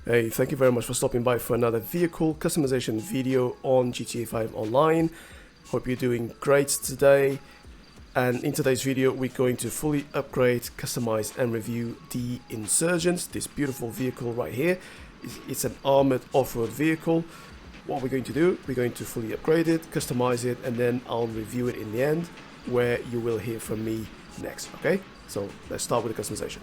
Hey, thank you very much for stopping by for another vehicle customization video on GTA 5 Online. Hope you're doing great today. And in today's video, we're going to fully upgrade, customize and review the Insurgent, this beautiful vehicle right here. It's an armored off-road vehicle. What we're going to do, we're going to fully upgrade it, customize it, and then I'll review it in the end, where you will hear from me next, okay? So let's start with the customization.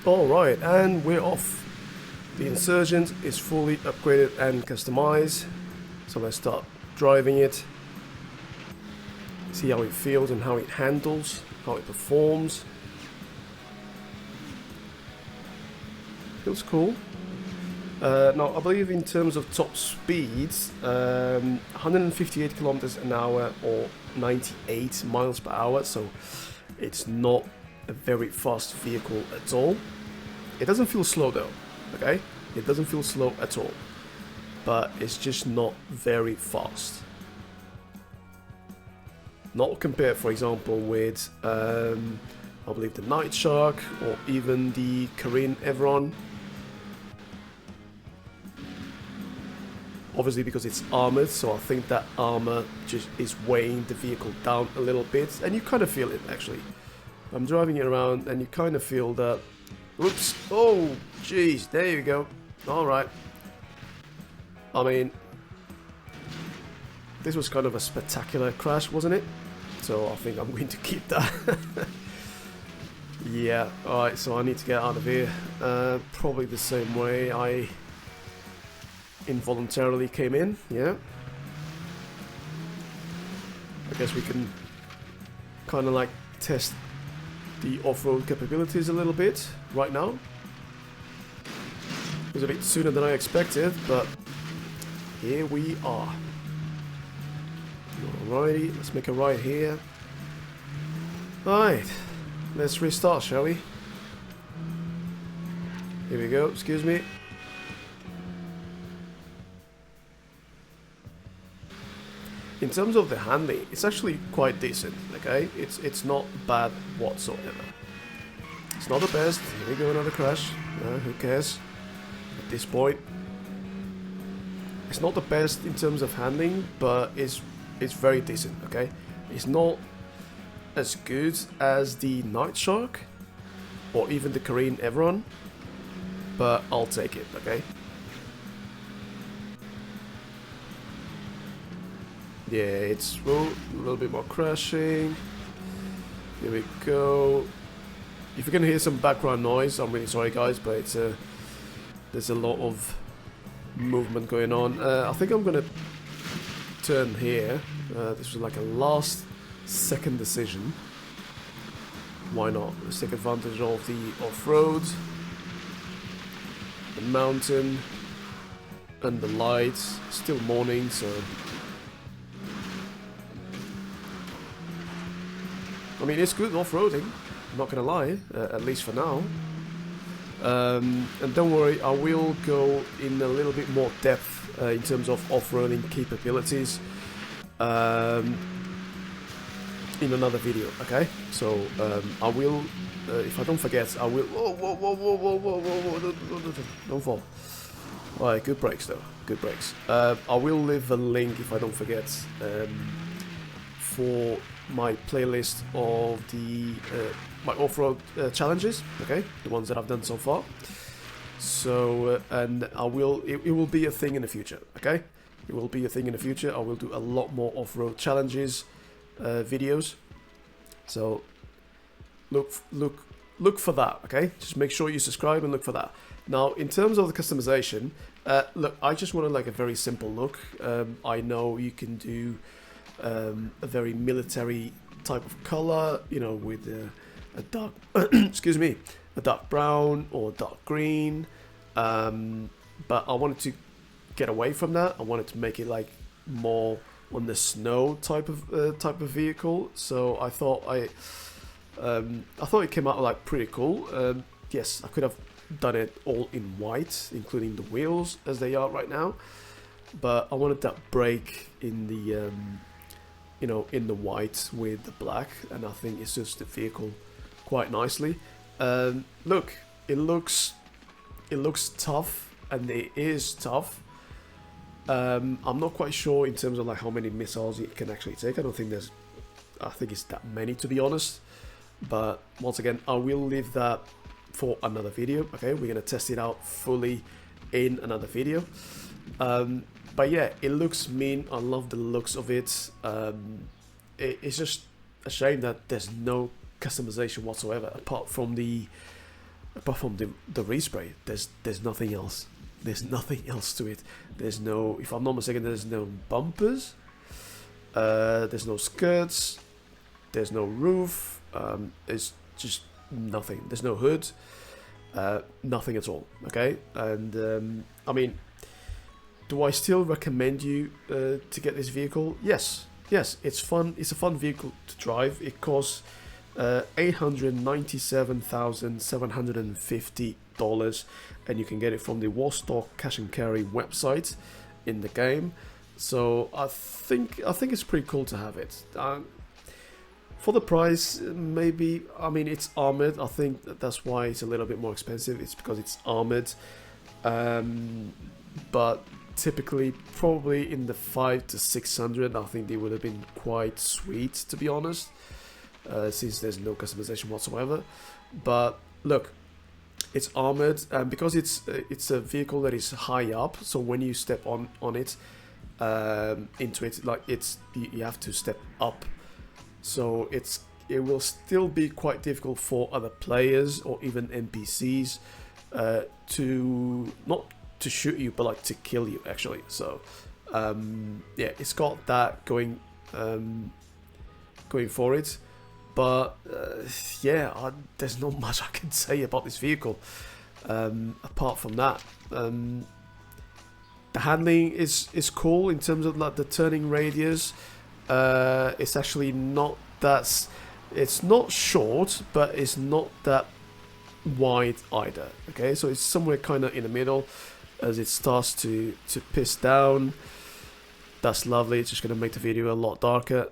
Alright, and we're off. The Insurgent is fully upgraded and customized. So let's start driving it. See how it feels and how it handles, how it performs. Feels cool. Now, I believe in terms of top speeds, 158 kilometers an hour or 98 miles per hour. So it's not a very fast vehicle at all. It doesn't feel slow though, okay? It doesn't feel slow at all, but it's just not very fast. Not compared, for example, with I believe the Night Shark or even the Korean Evron. Obviously because it's armored, so I think that armor just is weighing the vehicle down a little bit, and you kind of feel it actually. I'm driving it around and you kind of feel that. Oops, oh jeez, there you go. Alright. I mean, this was kind of a spectacular crash, wasn't it? So I think I'm going to keep that. Yeah, alright, so I need to get out of here. Probably the same way I involuntarily came in, yeah. I guess we can kind of like test the off-road capabilities a little bit right now. It was a bit sooner than I expected, but here we are. Alrighty, let's make a right here. Alright, let's restart, shall we? Here we go, excuse me. In terms of the handling, it's actually quite decent, okay? It's not bad whatsoever. It's not the best. Here we go, another crash. Who cares? At this point. It's not the best in terms of handling, but it's very decent, okay? It's not as good as the Night Shark or even the Korean Evron, but I'll take it, okay? Yeah, it's a little bit more crashing. Here we go. If you're gonna hear some background noise, I'm really sorry guys, but it's there's a lot of movement going on. I think I'm gonna turn here. This was like a last second decision. Why not? Let's take advantage of the off-road, the mountain, and the lights. Still morning, so I mean, it's good off-roading, I'm not gonna lie, at least for now. And don't worry, I will go in a little bit more depth in terms of off-roading capabilities in another video, okay? So I will, if I don't forget, I will. Whoa, don't fall. Alright, good brakes though, good brakes. I will leave a link if I don't forget for my playlist of the my off-road challenges, okay, the ones that I've done so far. So and I will it will be a thing in the future, okay? It will be a thing in the future. I will do a lot more off-road challenges videos. So look for that, okay? Just make sure you subscribe and look for that. Now, in terms of the customization, look, I just wanted like a very simple look. I know you can do a very military type of color, you know, with a dark excuse me, a dark brown or dark green, but I wanted to get away from that. I wanted to make it like more on the snow type of vehicle. So I thought it came out like pretty cool. Yes, I could have done it all in white, including the wheels as they are right now, but I wanted that break in the you know, in the white with the black, and I think it's just the vehicle quite nicely. Look, it looks tough, and it is tough. I'm not quite sure in terms of like how many missiles it can actually take. I think it's that many, to be honest. But once again, I will leave that for another video. Okay, we're gonna test it out fully in another video. But yeah, it looks mean. I love the looks of it. It's just a shame that there's no customization whatsoever apart from the respray. There's nothing else. There's nothing else to it. There's no, if I'm not mistaken, there's no bumpers. There's no skirts. There's no roof. It's just nothing. There's no hood. Nothing at all. Okay, and I mean, do I still recommend you to get this vehicle? Yes, it's fun. It's a fun vehicle to drive. It costs $897,750, and you can get it from the Rockstar Cash and Carry website in the game. So I think it's pretty cool to have it. For the price, maybe, I mean, it's armored. I think that's why it's a little bit more expensive. It's because it's armored. But typically, probably in the 500 to 600, I think they would have been quite sweet, to be honest, since there's no customization whatsoever. But look, it's armored, and because it's a vehicle that is high up, so when you step on it, into it, like you have to step up. So it will still be quite difficult for other players or even NPCs to not to shoot you, but like to kill you actually. So yeah, it's got that going for it. But yeah, there's not much I can say about this vehicle apart from that. The handling is cool in terms of like the turning radius. It's actually not that, it's not short, but it's not that wide either. Okay, so it's somewhere kind of in the middle as it starts to piss down. That's lovely. It's just going to make the video a lot darker.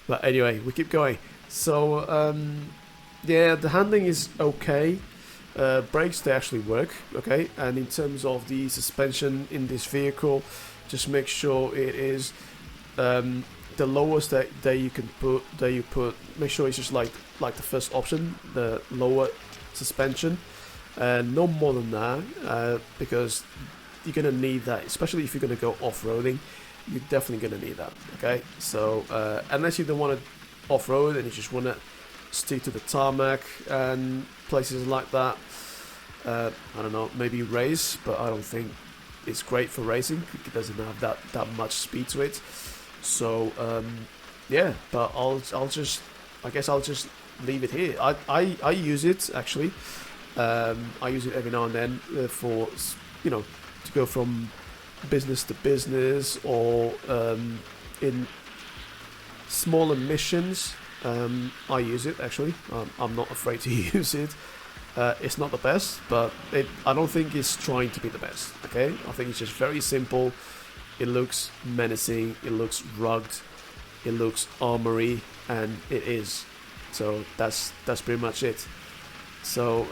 But anyway, we keep going. So yeah, the handling is okay. Brakes, they actually work, okay. And in terms of the suspension in this vehicle, just make sure it is the lowest that you can put. Make sure it's just like the first option, the lower suspension, and no more than that, because you're gonna need that, especially if you're gonna go off-roading. You're definitely gonna need that. Okay, so unless you don't want to off-road and you just want to stick to the tarmac and places like that, I don't know, maybe race, but I don't think it's great for racing. It doesn't have that much speed to it. So yeah, but I guess I'll just leave it here. I use it actually. I use it every now and then for, you know, to go from business to business, or in smaller missions. I use it actually. I'm not afraid to use it. It's not the best, but I don't think it's trying to be the best. Okay, I think it's just very simple. It looks menacing, it looks rugged, it looks armory, and it is. So that's pretty much it. So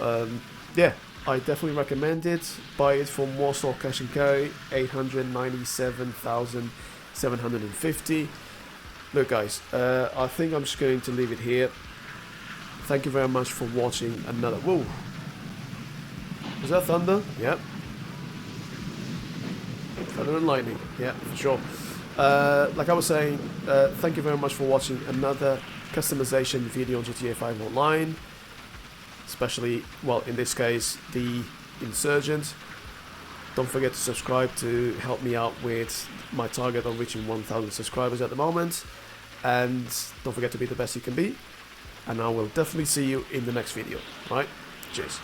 yeah, I definitely recommend it. Buy it from Rockstar Cash and Carry, 897,750. Look guys, I think I'm just going to leave it here. Thank you very much for watching another... Whoa! Was that thunder? Yep. Thunder and lightning. Yeah, for sure. Like I was saying, thank you very much for watching another customization video on GTA 5 Online. Especially, well, in this case, the Insurgent. Don't forget to subscribe to help me out with my target of reaching 1,000 subscribers at the moment. And don't forget to be the best you can be. And I will definitely see you in the next video. Alright? Cheers.